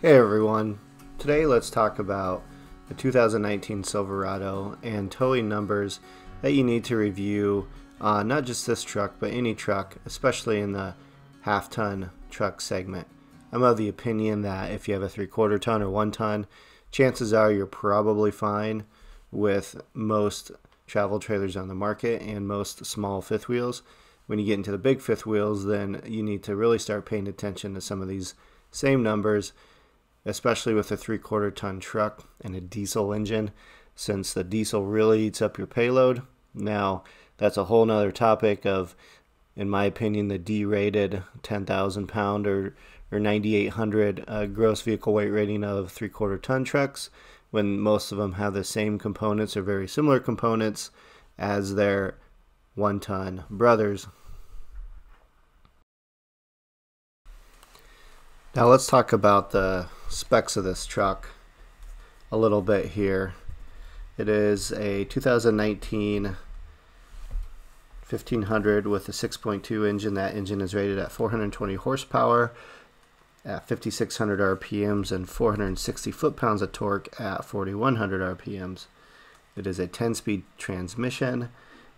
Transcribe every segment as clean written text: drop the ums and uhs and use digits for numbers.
Hey everyone, today let's talk about the 2019 Silverado and towing numbers that you need to review on not just this truck but any truck, especially in the half-ton truck segment. I'm of the opinion that if you have a 3/4 ton or 1 ton, chances are you're probably fine with most travel trailers on the market and most small fifth wheels. When you get into the big fifth wheels, then you need to really start paying attention to some of these same numbers, especially with a 3/4 ton truck and a diesel engine, since the diesel really eats up your payload. Now, that's a whole nother topic of, in my opinion, the D-rated 10,000 pound or 9,800 gross vehicle weight rating of 3/4 ton trucks, when most of them have the same components or very similar components as their 1 ton brothers. Now let's talk about the specs of this truck a little bit here. It is a 2019 1500 with a 6.2 engine. That engine is rated at 420 horsepower at 5,600 RPMs and 460 foot-pounds of torque at 4,100 RPMs. It is a 10-speed transmission,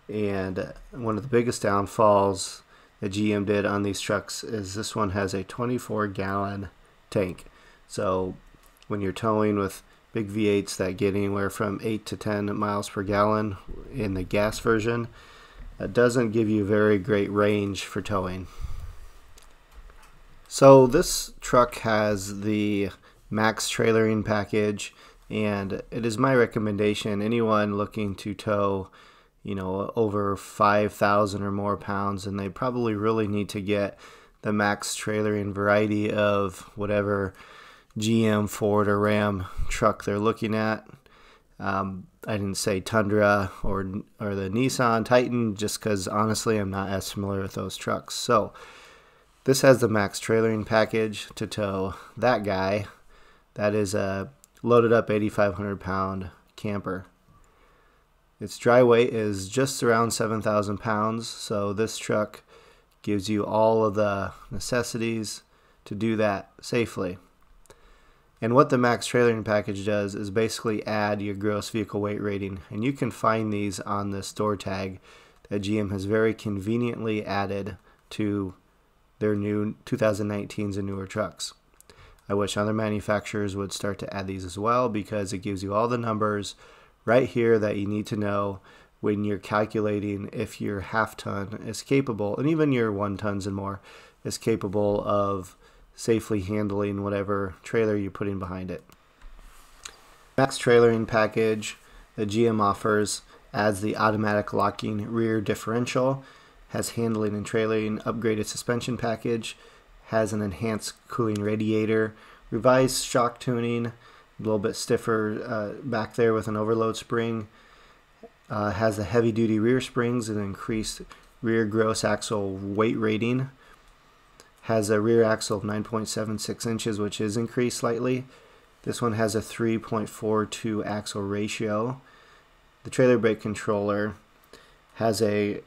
and one of the biggest downfalls that GM did on these trucks is this one has a 24-gallon tank. So when you're towing with big V8s that get anywhere from 8 to 10 miles per gallon in the gas version, it doesn't give you very great range for towing. So this truck has the max trailering package, and it is my recommendation anyone looking to tow over 5,000 or more pounds, and they probably really need to get the max trailering variety of whatever GM, Ford, or Ram truck they're looking at. I didn't say Tundra or the Nissan Titan just because honestly I'm not as familiar with those trucks. So this has the max trailering package to tow that guy. That is a loaded up 8,500 pound camper. Its dry weight is just around 7,000 pounds, so this truck gives you all of the necessities to do that safely. And what the max trailering package does is basically add your gross vehicle weight rating, and you can find these on the store tag that GM has very conveniently added to their new 2019s and newer trucks. I wish other manufacturers would start to add these as well, because it gives you all the numbers right here that you need to know when you're calculating if your half ton is capable, and even your 1 tons and more, is capable of safely handling whatever trailer you're putting behind it. Max trailering package that GM offers adds the automatic locking rear differential, has handling and trailering upgraded suspension package, has an enhanced cooling radiator, revised shock tuning, a little bit stiffer back there with an overload spring, has a heavy-duty rear springs and increased rear gross axle weight rating, has a rear axle of 9.76 inches, which is increased slightly. This one has a 3.42 axle ratio. The trailer brake controller has a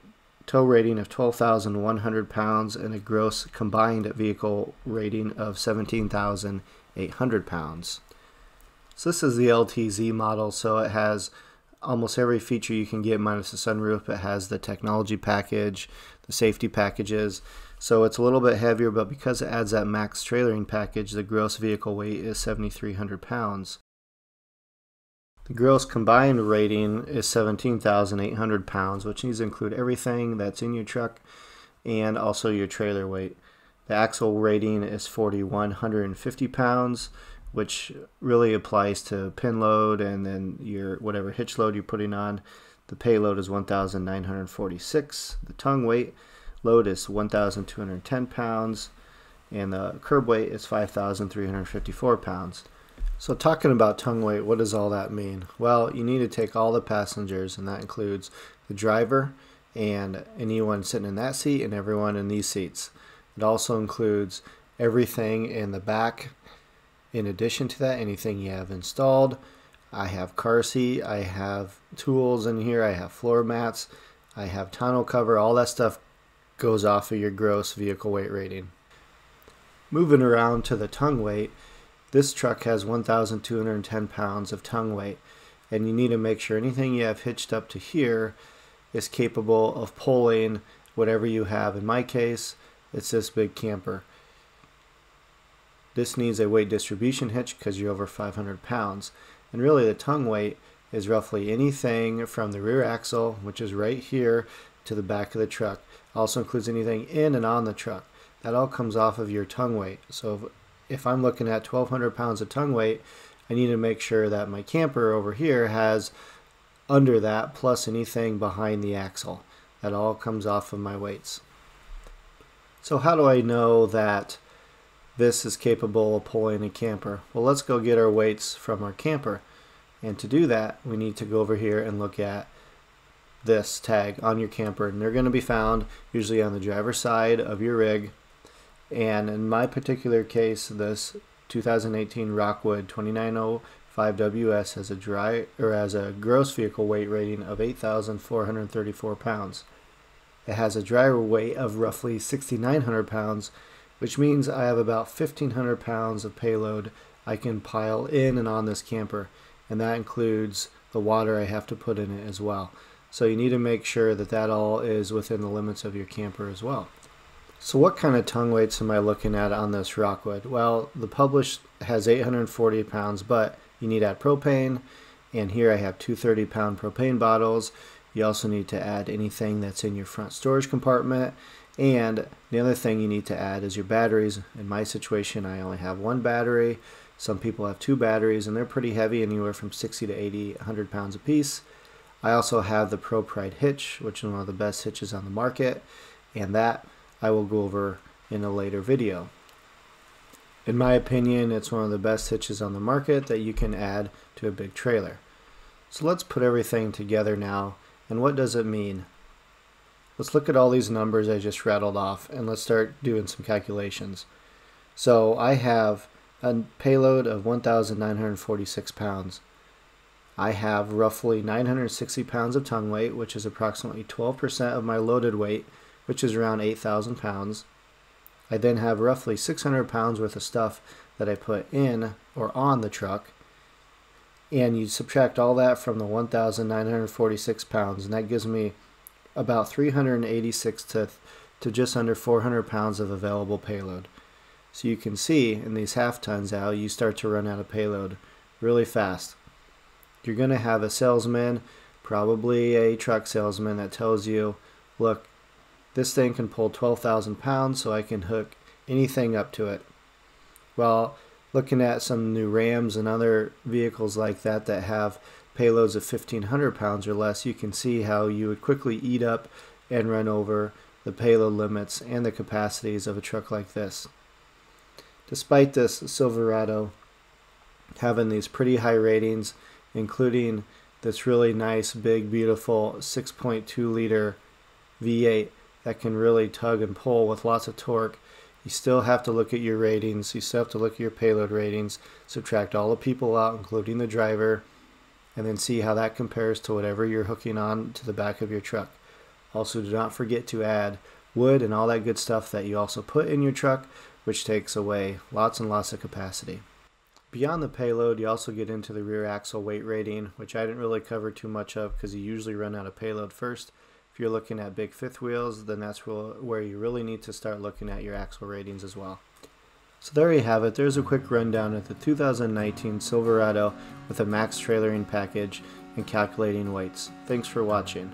tow rating of 12,100 pounds and a gross combined vehicle rating of 17,800 pounds. So this is the LTZ model, so it has almost every feature you can get minus the sunroof. It has the technology package, the safety packages, so it's a little bit heavier, but because it adds that max trailering package, the gross vehicle weight is 7,300 pounds. The gross combined rating is 17,800 pounds, which needs to include everything that's in your truck and also your trailer weight. The axle rating is 4,150 pounds, which really applies to pin load and then your whatever hitch load you're putting on. The payload is 1,946. The tongue weight load is 1,210 pounds, and the curb weight is 5,354 pounds. So talking about tongue weight, what does all that mean? Well, you need to take all the passengers, and that includes the driver and anyone sitting in that seat and everyone in these seats. It also includes everything in the back. In addition to that, anything you have installed. I have car seat, I have tools in here, I have floor mats, I have tonneau cover. All that stuff goes off of your gross vehicle weight rating. Moving around to the tongue weight, This truck has 1,210 pounds of tongue weight, and you need to make sure anything you have hitched up to here is capable of pulling whatever you have. In my case, it's this big camper. This needs a weight distribution hitch because you're over 500 pounds. And really the tongue weight is roughly anything from the rear axle, which is right here, to the back of the truck. Also includes anything in and on the truck. That all comes off of your tongue weight. So if I'm looking at 1,200 pounds of tongue weight, I need to make sure that my camper over here has under that plus anything behind the axle. That all comes off of my weights. So how do I know that this is capable of pulling a camper? Well, let's go get our weights from our camper. And to do that, we need to go over here and look at this tag on your camper. And they're going to be found usually on the driver's side of your rig. And in my particular case, this 2018 Rockwood 2905WS has a gross vehicle weight rating of 8,434 pounds. It has a driver weight of roughly 6,900 pounds, which means I have about 1,500 pounds of payload I can pile in and on this camper, and that includes the water I have to put in it as well. So you need to make sure that that all is within the limits of your camper as well. So what kind of tongue weights am I looking at on this Rockwood? Well, the published has 840 pounds, but you need to add propane, and here I have 230-pound propane bottles. You also need to add anything that's in your front storage compartment, and the other thing you need to add is your batteries. In my situation, I only have one battery. Some people have two batteries, and they're pretty heavy, anywhere from 60 to 80, 100 pounds a piece. I also have the Pro Pride hitch, which is one of the best hitches on the market, and that I will go over in a later video. In my opinion, it's one of the best hitches on the market that you can add to a big trailer. So let's put everything together now, and what does it mean? Let's look at all these numbers I just rattled off, and let's start doing some calculations. So I have a payload of 1,946 pounds. I have roughly 960 pounds of tongue weight, which is approximately 12% of my loaded weight, which is around 8,000 pounds. I then have roughly 600 pounds worth of stuff that I put in or on the truck. And you subtract all that from the 1,946 pounds, and that gives me about 386 to just under 400 pounds of available payload. So you can see in these half tons how you start to run out of payload really fast. You're going to have a salesman, probably a truck salesman, that tells you, look, this thing can pull 12,000 pounds, so I can hook anything up to it. Well, looking at some new Rams and other vehicles like that that have payloads of 1,500 pounds or less, you can see how you would quickly eat up and run over the payload limits and the capacities of a truck like this. Despite this Silverado having these pretty high ratings, including this really nice, big, beautiful 6.2 liter V8 that can really tug and pull with lots of torque, you still have to look at your ratings. You still have to look at your payload ratings, subtract all the people out, including the driver, and then see how that compares to whatever you're hooking on to the back of your truck. Also, do not forget to add wood and all that good stuff that you also put in your truck, which takes away lots and lots of capacity. Beyond the payload, you also get into the rear axle weight rating, which I didn't really cover too much of because you usually run out of payload first. If you're looking at big fifth wheels, then that's where you really need to start looking at your axle ratings as well. So there you have it. There's a quick rundown of the 2019 Silverado with a max trailering package and calculating weights. Thanks for watching.